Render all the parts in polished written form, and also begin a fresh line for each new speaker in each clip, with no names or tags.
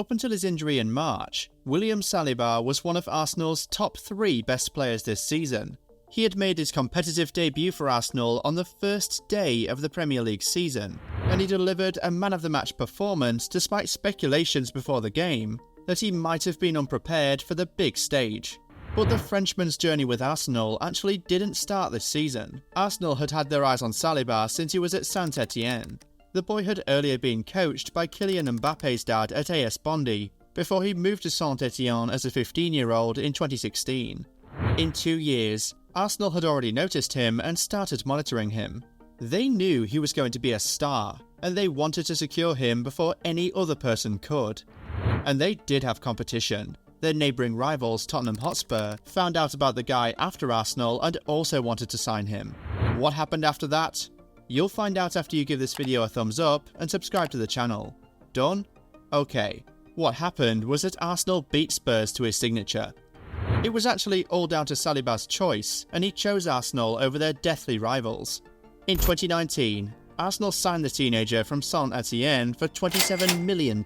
up until his injury in March, William Saliba was one of Arsenal's top 3 best players this season. He had made his competitive debut for Arsenal on the first day of the Premier League season, and he delivered a man-of-the-match performance despite speculations before the game that he might have been unprepared for the big stage. But the Frenchman's journey with Arsenal actually didn't start this season. Arsenal had had their eyes on Saliba since he was at Saint-Etienne. The boy had earlier been coached by Kylian Mbappe's dad at AS Bondy, before he moved to Saint-Etienne as a 15-year-old in 2016. In 2 years, Arsenal had already noticed him and started monitoring him. They knew he was going to be a star, and they wanted to secure him before any other person could. And they did have competition. Their neighbouring rivals Tottenham Hotspur found out about the guy after Arsenal and also wanted to sign him. What happened after that? You'll find out after you give this video a thumbs up and subscribe to the channel. Done? Okay. What happened was that Arsenal beat Spurs to his signature. It was actually all down to Saliba's choice, and he chose Arsenal over their deathly rivals. In 2019, Arsenal signed the teenager from Saint-Etienne for £27 million.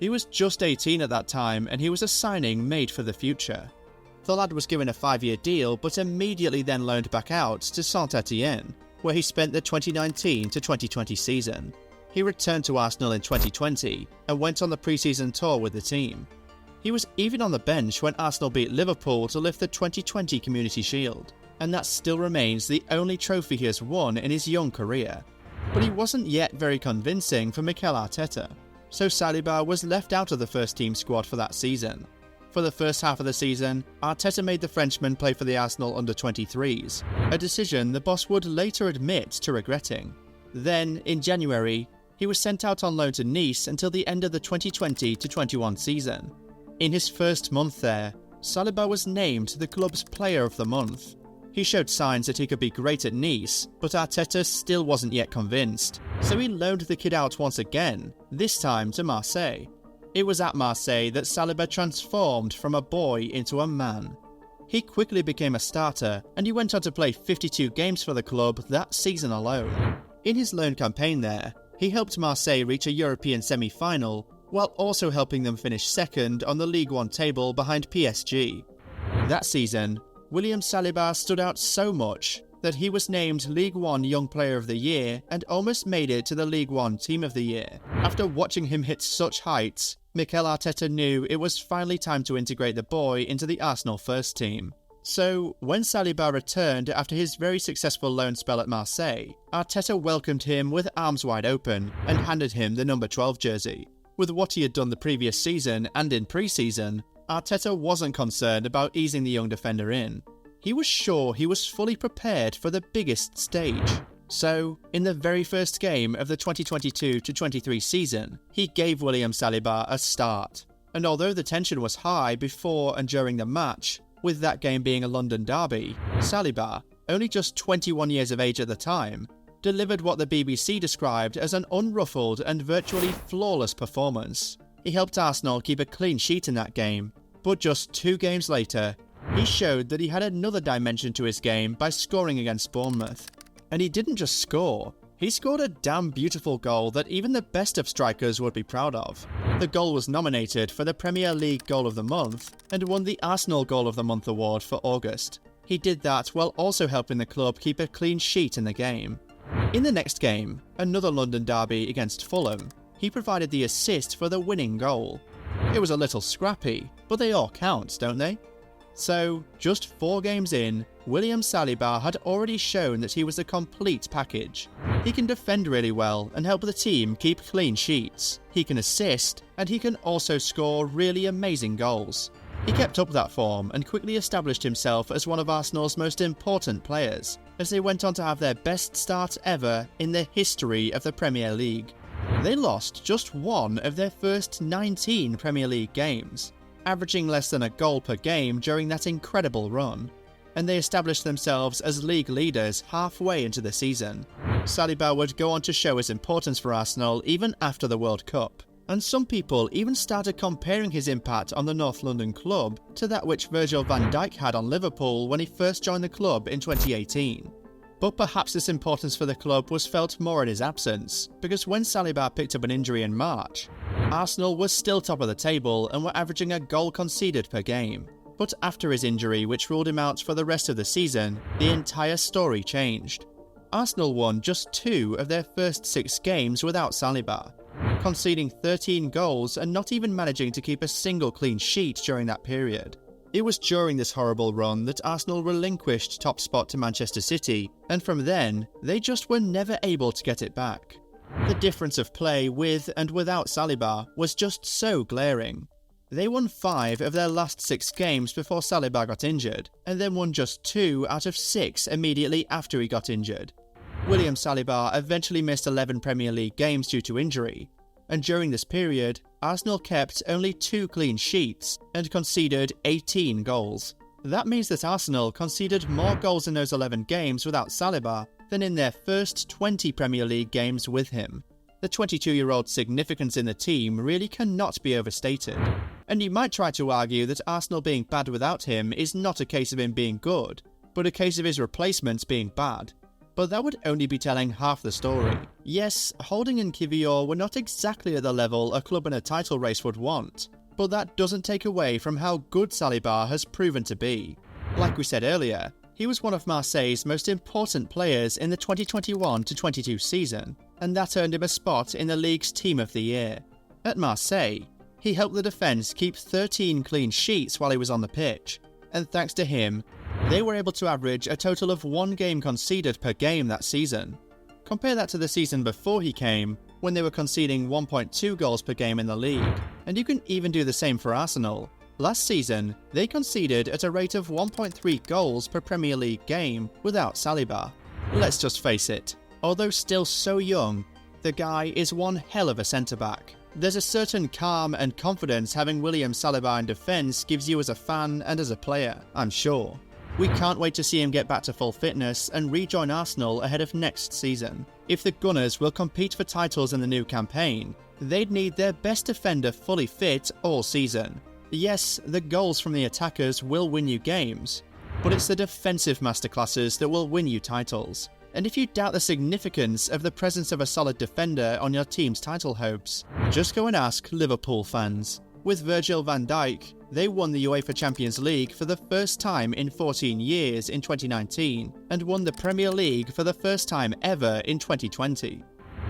He was just 18 at that time, and he was a signing made for the future. The lad was given a 5-year deal, but immediately then loaned back out to Saint-Etienne, where he spent the 2019 to 2020 season. He returned to Arsenal in 2020 and went on the pre-season tour with the team. He was even on the bench when Arsenal beat Liverpool to lift the 2020 Community Shield, and that still remains the only trophy he has won in his young career. But he wasn't yet very convincing for Mikel Arteta, so Saliba was left out of the first team squad for that season. For the first half of the season, Arteta made the Frenchman play for the Arsenal under-23s, a decision the boss would later admit to regretting. Then, in January, he was sent out on loan to Nice until the end of the 2020-21 season. In his first month there, Saliba was named the club's Player of the Month. He showed signs that he could be great at Nice, but Arteta still wasn't yet convinced, so he loaned the kid out once again, this time to Marseille. It was at Marseille that Saliba transformed from a boy into a man. He quickly became a starter, and he went on to play 52 games for the club that season alone. In his loan campaign there, he helped Marseille reach a European semi-final, while also helping them finish second on the Ligue 1 table behind PSG. That season, William Saliba stood out so much that he was named Ligue 1 Young Player of the Year and almost made it to the Ligue 1 Team of the Year. After watching him hit such heights, Mikel Arteta knew it was finally time to integrate the boy into the Arsenal first team. So, when Saliba returned after his very successful loan spell at Marseille, Arteta welcomed him with arms wide open and handed him the number 12 jersey. With what he had done the previous season and in pre-season, Arteta wasn't concerned about easing the young defender in. He was sure he was fully prepared for the biggest stage. So, in the very first game of the 2022-23 season, he gave William Saliba a start. And although the tension was high before and during the match, with that game being a London derby, Saliba, only just 21 years of age at the time, delivered what the BBC described as an unruffled and virtually flawless performance. He helped Arsenal keep a clean sheet in that game, but just 2 games later, he showed that he had another dimension to his game by scoring against Bournemouth. And he didn't just score, he scored a damn beautiful goal that even the best of strikers would be proud of. The goal was nominated for the Premier League Goal of the Month and won the Arsenal Goal of the Month award for August. He did that while also helping the club keep a clean sheet in the game. In the next game, another London derby against Fulham, he provided the assist for the winning goal. It was a little scrappy, but they all count, don't they? So, just 4 games in, William Saliba had already shown that he was a complete package. He can defend really well and help the team keep clean sheets. He can assist, and he can also score really amazing goals. He kept up that form and quickly established himself as one of Arsenal's most important players, as they went on to have their best start ever in the history of the Premier League. They lost just 1 of their first 19 Premier League games, averaging less than a goal per game during that incredible run, and they established themselves as league leaders halfway into the season. Saliba would go on to show his importance for Arsenal even after the World Cup, and some people even started comparing his impact on the North London club to that which Virgil van Dijk had on Liverpool when he first joined the club in 2018. But perhaps this importance for the club was felt more in his absence, because when Saliba picked up an injury in March, Arsenal was still top of the table and were averaging a goal conceded per game. But after his injury, which ruled him out for the rest of the season, the entire story changed. Arsenal won just 2 of their first 6 games without Saliba, conceding 13 goals and not even managing to keep a single clean sheet during that period. It was during this horrible run that Arsenal relinquished top spot to Manchester City, and from then, they just were never able to get it back. The difference of play with and without Saliba was just so glaring. They won 5 of their last 6 games before Saliba got injured, and then won just 2 out of 6 immediately after he got injured. William Saliba eventually missed 11 Premier League games due to injury, and during this period, Arsenal kept only 2 clean sheets and conceded 18 goals. That means that Arsenal conceded more goals in those 11 games without Saliba than in their first 20 Premier League games with him. The 22-year-old's significance in the team really cannot be overstated. And you might try to argue that Arsenal being bad without him is not a case of him being good, but a case of his replacements being bad. But that would only be telling half the story. Yes, Holding and Kivior were not exactly at the level a club in a title race would want, but that doesn't take away from how good Saliba has proven to be. Like we said earlier, he was one of Marseille's most important players in the 2021-22 season, and that earned him a spot in the league's Team of the Year. At Marseille, he helped the defence keep 13 clean sheets while he was on the pitch, and thanks to him, they were able to average a total of 1 game conceded per game that season. Compare that to the season before he came, when they were conceding 1.2 goals per game in the league, and you can even do the same for Arsenal. Last season, they conceded at a rate of 1.3 goals per Premier League game without Saliba. Let's just face it, although still so young, the guy is one hell of a centre-back. There's a certain calm and confidence having William Saliba in defence gives you as a fan and as a player, I'm sure. We can't wait to see him get back to full fitness and rejoin Arsenal ahead of next season. If the Gunners will compete for titles in the new campaign, they'd need their best defender fully fit all season. Yes, the goals from the attackers will win you games, but it's the defensive masterclasses that will win you titles. And if you doubt the significance of the presence of a solid defender on your team's title hopes, just go and ask Liverpool fans. With Virgil van Dijk, they won the UEFA Champions League for the first time in 14 years in 2019, and won the Premier League for the first time ever in 2020.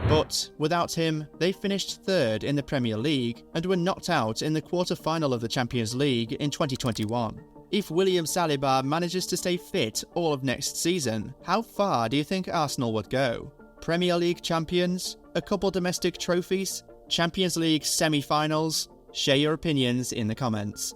But without him, they finished 3rd in the Premier League and were knocked out in the quarter-final of the Champions League in 2021. If William Saliba manages to stay fit all of next season, how far do you think Arsenal would go? Premier League champions? A couple domestic trophies? Champions League semi-finals? Share your opinions in the comments.